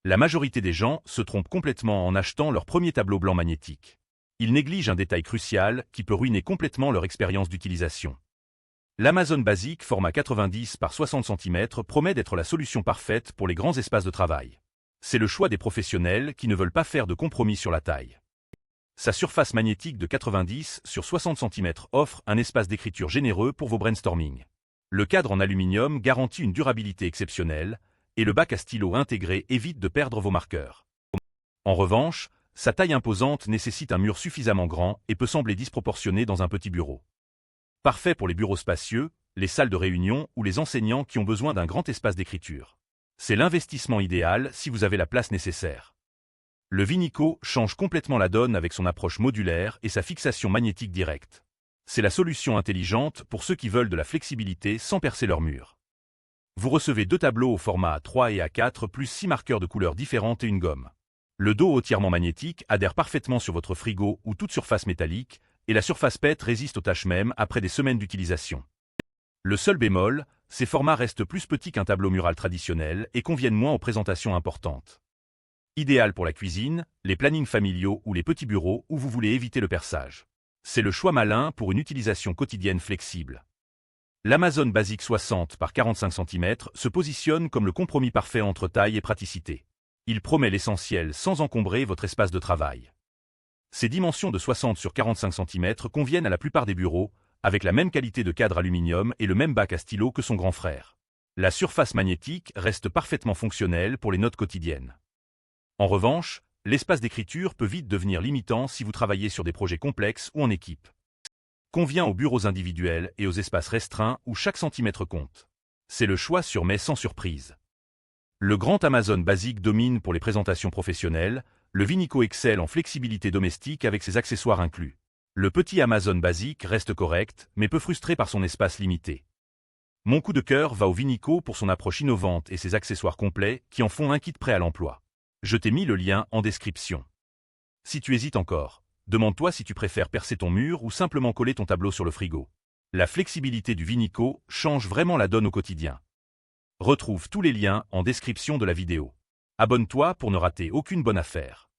La majorité des gens se trompent complètement en achetant leur premier tableau blanc magnétique. Ils négligent un détail crucial qui peut ruiner complètement leur expérience d'utilisation. L'Amazon Basic format 90 par 60 cm promet d'être la solution parfaite pour les grands espaces de travail. C'est le choix des professionnels qui ne veulent pas faire de compromis sur la taille. Sa surface magnétique de 90 sur 60 cm offre un espace d'écriture généreux pour vos brainstorming. Le cadre en aluminium garantit une durabilité exceptionnelle, et le bac à stylo intégré évite de perdre vos marqueurs. En revanche, sa taille imposante nécessite un mur suffisamment grand et peut sembler disproportionné dans un petit bureau. Parfait pour les bureaux spacieux, les salles de réunion ou les enseignants qui ont besoin d'un grand espace d'écriture. C'est l'investissement idéal si vous avez la place nécessaire. Le Vinico change complètement la donne avec son approche modulaire et sa fixation magnétique directe. C'est la solution intelligente pour ceux qui veulent de la flexibilité sans percer leur mur. Vous recevez 2 tableaux au format A3 et A4 plus 6 marqueurs de couleurs différentes et une gomme. Le dos entièrement magnétique adhère parfaitement sur votre frigo ou toute surface métallique, et la surface PET résiste aux taches même après des semaines d'utilisation. Le seul bémol, ces formats restent plus petits qu'un tableau mural traditionnel et conviennent moins aux présentations importantes. Idéal pour la cuisine, les plannings familiaux ou les petits bureaux où vous voulez éviter le perçage. C'est le choix malin pour une utilisation quotidienne flexible. L'Amazon Basic 60 par 45 cm se positionne comme le compromis parfait entre taille et praticité. Il promet l'essentiel sans encombrer votre espace de travail. Ses dimensions de 60 sur 45 cm conviennent à la plupart des bureaux, avec la même qualité de cadre aluminium et le même bac à stylo que son grand frère. La surface magnétique reste parfaitement fonctionnelle pour les notes quotidiennes. En revanche, l'espace d'écriture peut vite devenir limitant si vous travaillez sur des projets complexes ou en équipe. Convient aux bureaux individuels et aux espaces restreints où chaque centimètre compte. C'est le choix sur mais sans surprise. Le grand Amazon Basic domine pour les présentations professionnelles, le Vinico excelle en flexibilité domestique avec ses accessoires inclus. Le petit Amazon Basic reste correct, mais peu frustré par son espace limité. Mon coup de cœur va au Vinico pour son approche innovante et ses accessoires complets qui en font un kit prêt à l'emploi. Je t'ai mis le lien en description. Si tu hésites encore, demande-toi si tu préfères percer ton mur ou simplement coller ton tableau sur le frigo. La flexibilité du Vinico change vraiment la donne au quotidien. Retrouve tous les liens en description de la vidéo. Abonne-toi pour ne rater aucune bonne affaire.